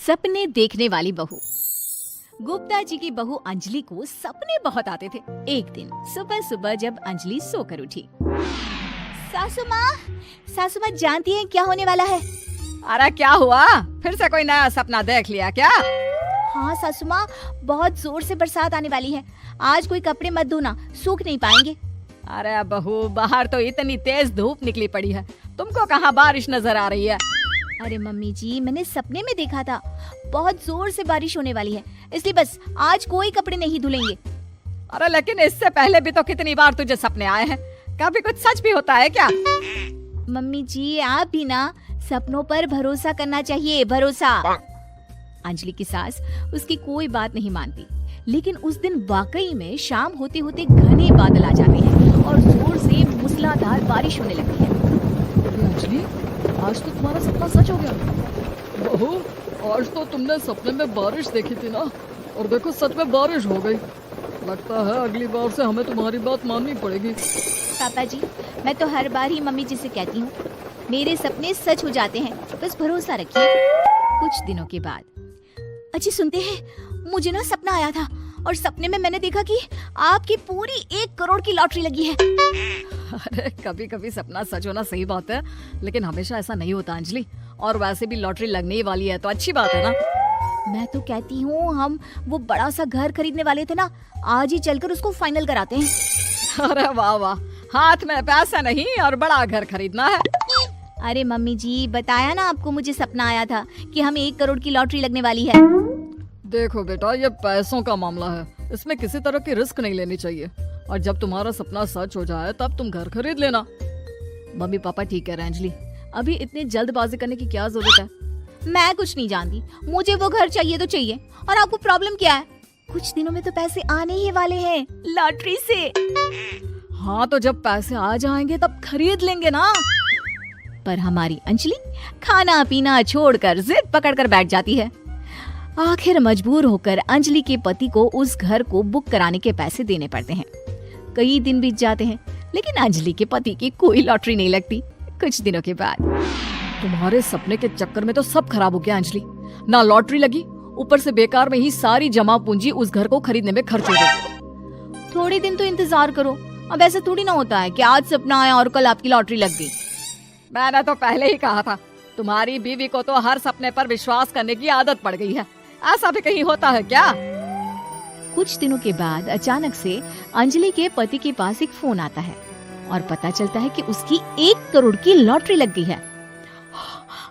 सपने देखने वाली बहू। गुप्ता जी की बहू अंजलि को सपने बहुत आते थे। एक दिन सुबह सुबह जब अंजलि सोकर उठी, सासू माँ जानती हैं क्या होने वाला है? अरे क्या हुआ, फिर से कोई नया सपना देख लिया क्या? हाँ सासू माँ, बहुत जोर से बरसात आने वाली है। आज कोई कपड़े मत धोना, सूख नहीं पाएंगे। अरे बहू, बाहर तो इतनी तेज धूप निकली पड़ी है, तुमको कहाँ बारिश नजर आ रही है? अरे मम्मी जी, मैंने सपने में देखा था बहुत जोर से बारिश होने वाली है, इसलिए बस आज कोई कपड़े नहीं धुलेंगे। अरे लेकिन इससे पहले भी तो कितनी बार तुझे सपने आए हैं, कभी कुछ सच भी होता है क्या? मम्मी जी, आप भी ना सपनों पर भरोसा करना चाहिए, भरोसा। अंजलि की सास उसकी कोई बात नहीं मानती, लेकिन उस दिन वाकई में शाम होते होते घने बादल आ जाते हैं और जोर से मूसलाधार बारिश होने लगती है। अंजलि, आज तो तुम्हारा सपना सच हो गया। बहू, आज तो तुमने सपने में बारिश देखी थी ना, और देखो सच में बारिश हो गई। लगता है अगली बार से हमें तुम्हारी बात माननी पड़ेगी। पापा जी, मैं तो हर बार ही मम्मी जी से कहती हूँ, मेरे सपने सच हो जाते हैं, बस भरोसा रखिए। कुछ दिनों के बाद, अच्छी सुनते हैं, मुझे ना सपना आया था और सपने में मैंने देखा कि आपकी पूरी 1 करोड़ की लॉटरी लगी है। अरे कभी कभी सपना सच होना सही बात है, लेकिन हमेशा ऐसा नहीं होता अंजलि। और वैसे भी लॉटरी लगने ही वाली है तो अच्छी बात है ना। मैं तो कहती हूँ, हम वो बड़ा सा घर खरीदने वाले थे ना, आज ही चलकर उसको फाइनल कराते हैं। अरे वाह वाह, हाथ में पैसा नहीं और बड़ा घर खरीदना है। अरे मम्मी जी, बताया ना आपको, मुझे सपना आया था कि हमें 1 करोड़ की लॉटरी लगने वाली है। देखो बेटा, ये पैसों का मामला है, इसमें किसी तरह की रिस्क नहीं लेनी चाहिए। और जब तुम्हारा सपना सच हो जाए तब तुम घर खरीद लेना। मम्मी पापा ठीक कह रहे हैं अंजलि, अभी इतनी जल्दबाजी करने की क्या जरूरत है? मैं कुछ नहीं जानती, मुझे वो घर चाहिए तो चाहिए। और आपको प्रॉब्लम क्या है? कुछ दिनों में तो पैसे आने ही वाले हैं लॉटरी से। हाँ तो जब पैसे आ जाएंगे तब खरीद लेंगे ना। पर हमारी अंजलि खाना पीना छोड़कर जिद पकड़कर बैठ जाती है। आखिर मजबूर होकर अंजलि के पति को उस घर को बुक कराने के पैसे देने पड़ते हैं। कई दिन बीत जाते हैं, लेकिन अंजलि के पति की कोई लॉटरी नहीं लगती। कुछ दिनों के बाद, तुम्हारे सपने के चक्कर में तो सब खराब हो गया अंजलि। ना लॉटरी लगी, ऊपर से बेकार में ही सारी जमा पूंजी उस घर को खरीदने में खर्च हो गई। थोड़े दिन तो इंतजार करो, अब ऐसा थोड़ी ना होता है कि आज सपना आया और कल आपकी लॉटरी लग गई। मैंने तो पहले ही कहा था, तुम्हारी बीवी को तो हर सपने पर विश्वास करने की आदत पड़ गई है। ऐसा भी कहीं होता है क्या? कुछ दिनों के बाद अचानक से अंजलि के पति के पास एक फोन आता है और पता चलता है कि उसकी 1 करोड़ की लॉटरी लग गई है।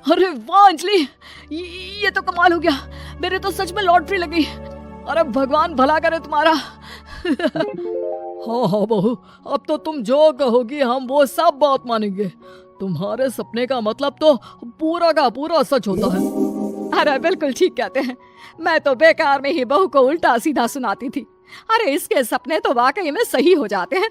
अरे वाह अंजलि, ये तो कमाल हो गया, मेरे तो सच में लॉटरी लगी। अरे भगवान भला करे तुम्हारा। हाँ हाँ बहू, अब तो तुम जो कहोगी हम वो सब बात मानेंगे। तुम्हारे सपने का मतलब तो पूरा का पूरा सच होता है। अरे बिल्कुल ठीक कहते हैं, मैं तो बेकार में ही बहू को उल्टा सीधा सुनाती थी। अरे इसके सपने तो वाकई में सही हो जाते हैं।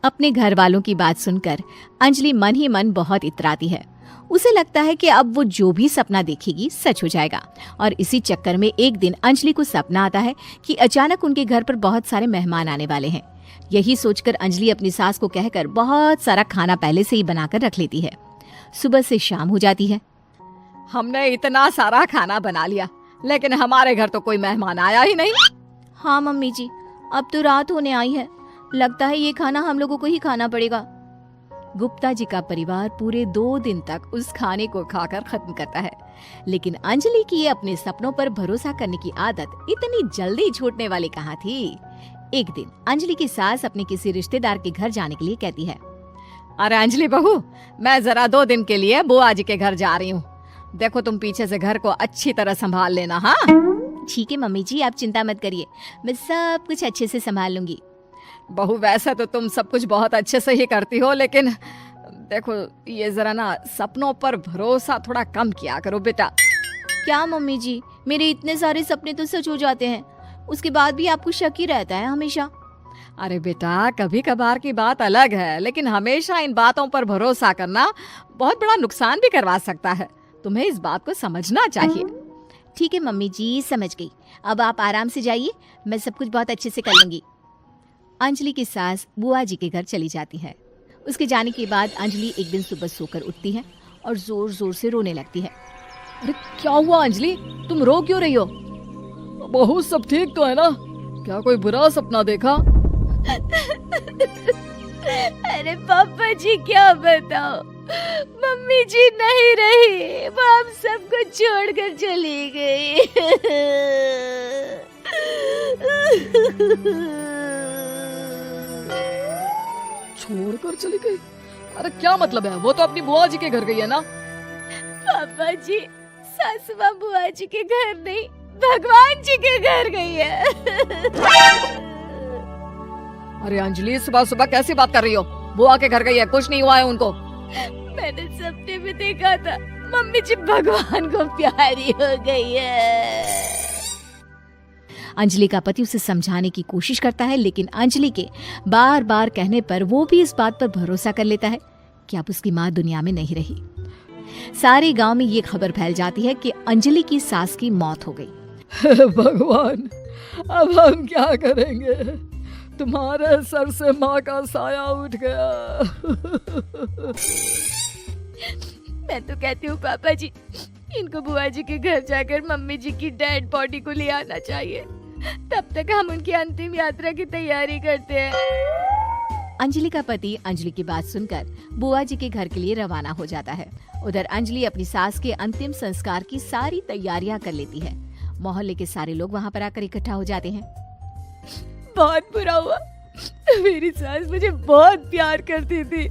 अपने घर वालों की बात सुनकर अंजलि मन ही मन बहुत इतराती है। उसे लगता है कि अब वो जो भी सपना देखेगी सच हो जाएगा। और इसी चक्कर में एक दिन अंजलि को सपना आता है कि अचानक उनके घर पर बहुत सारे मेहमान आने वाले हैं। यही सोचकर अंजलि अपनी सास को कहकर बहुत सारा खाना पहले से ही बनाकर रख लेती है। सुबह से शाम हो जाती है। हमने इतना सारा खाना बना लिया, लेकिन हमारे घर तो कोई मेहमान आया ही नहीं। हाँ मम्मी जी, अब तो रात होने आई है, लगता है ये खाना हम लोगों को ही खाना पड़ेगा। गुप्ता जी का परिवार पूरे 2 दिन तक उस खाने को खाकर खत्म करता है, लेकिन अंजलि की अपने सपनों पर भरोसा करने की आदत इतनी जल्दी छूटने वाली कहाँ थी। एक दिन अंजलि की सास अपने किसी रिश्तेदार के घर जाने के लिए कहती है, अरे अंजलि बहू, मैं जरा 2 दिन के लिए बुआ जी के घर जा रही हूँ। देखो तुम पीछे से घर को अच्छी तरह संभाल लेना। हाँ ठीक है मम्मी जी, आप चिंता मत करिए, मैं सब कुछ अच्छे से संभाल लूंगी। बहू, वैसे तो तुम सब कुछ बहुत अच्छे से ही करती हो, लेकिन देखो ये जरा ना सपनों पर भरोसा थोड़ा कम किया करो बेटा। क्या मम्मी जी, मेरे इतने सारे सपने तो सच हो जाते हैं, उसके बाद भी आपको शक ही रहता है हमेशा। अरे बेटा, कभी कभार की बात अलग है, लेकिन हमेशा इन बातों पर भरोसा करना बहुत बड़ा नुकसान भी करवा सकता है। तुम्हें इस बात को समझना चाहिए। ठीक है मम्मी जी, समझ गई, अब आप आराम से जाइए, मैं सब कुछ बहुत अच्छे से कर लूंगी। अंजलि की सास बुआ जी के घर चली जाती है। उसके जाने के बाद अंजलि एक दिन सुबह सोकर उठती है और जोर जोर से रोने लगती है। अरे क्या हुआ अंजलि, तुम रो क्यों रही हो? बहू सब ठीक तो है ना? क्या कोई बुरा सपना देखा? अरे पापा जी क्या बताओ, मम्मी जी नहीं रही, वो हम सबको छोड़कर चली गई। छोड़कर चली गई? अरे क्या मतलब है? वो तो अपनी बुआ जी के घर गई है ना? पापा जी, सासू माँ बुआ जी के घर नहीं, भगवान जी के घर गई है। अरे अंजलि, सुबह सुबह कैसी बात कर रही हो? बुआ के घर गई है, कुछ नहीं हुआ है उनको। मैंने सपने में देखा था, मम्मी जी भगवान को प्यारी हो गई है। अंजलि का पति उसे समझाने की कोशिश करता है, लेकिन अंजलि के बार बार कहने पर वो भी इस बात पर भरोसा कर लेता है कि अब उसकी माँ दुनिया में नहीं रही। सारे गांव में ये खबर फैल जाती है कि अंजलि की सास की मौत हो गई। भगवान, अब हम क्या करेंगे? तुम्हारे सर से माँ का साया उठ गया। मैं तो कहती हूँ पापा जी, इनको बुआ जी के घर जाकर मम्मी जी की डेड बॉडी को ले आना चाहिए, तब तक हम उनकी अंतिम यात्रा की तैयारी करते हैं। अंजलि का पति अंजलि की बात सुनकर बुआ जी के घर के लिए रवाना हो जाता है। उधर अंजलि अपनी सास के अंतिम संस्कार की सारी तैयारियां कर लेती है। मोहल्ले के सारे लोग वहां पर आकर इकट्ठा हो जाते हैं। बहुत बुरा हुआ, मेरी सास मुझे बहुत प्यार करती थी,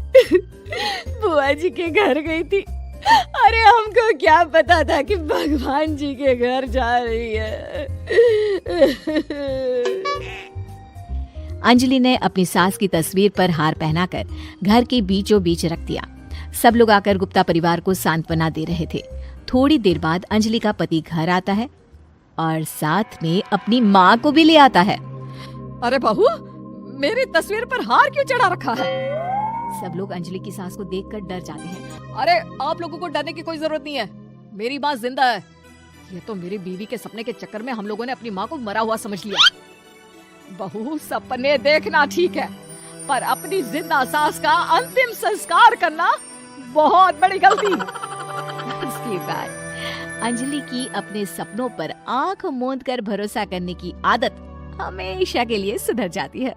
बुआ जी के घर गई थी। अरे हमको क्या पता था कि भगवान जी के घर जा रही है। अंजलि ने अपनी सास की तस्वीर पर हार पहनाकर घर के बीचों बीच रख दिया। सब लोग आकर गुप्ता परिवार को सांत्वना दे रहे थे। थोड़ी देर बाद अंजलि का पति घर आता है और साथ में अपनी माँ को भी ले आता है। अरे बहू, मेरी तस्वीर पर हार क्यों चढ़ा रखा है? सब लोग अंजलि की सास को देखकर डर जाते हैं। अरे आप लोगों को डरने की कोई जरूरत नहीं है, मेरी माँ जिंदा है। ये तो मेरी बीवी के सपने के चक्कर में हम लोगों ने अपनी माँ को मरा हुआ समझ लिया। बहू, सपने देखना ठीक है, पर अपनी जिंदा सास का अंतिम संस्कार करना बहुत बड़ी गलती। उसके बाद अंजलि की अपने सपनों पर आंख मूंद कर भरोसा करने की आदत हमेशा के लिए सुधर जाती है।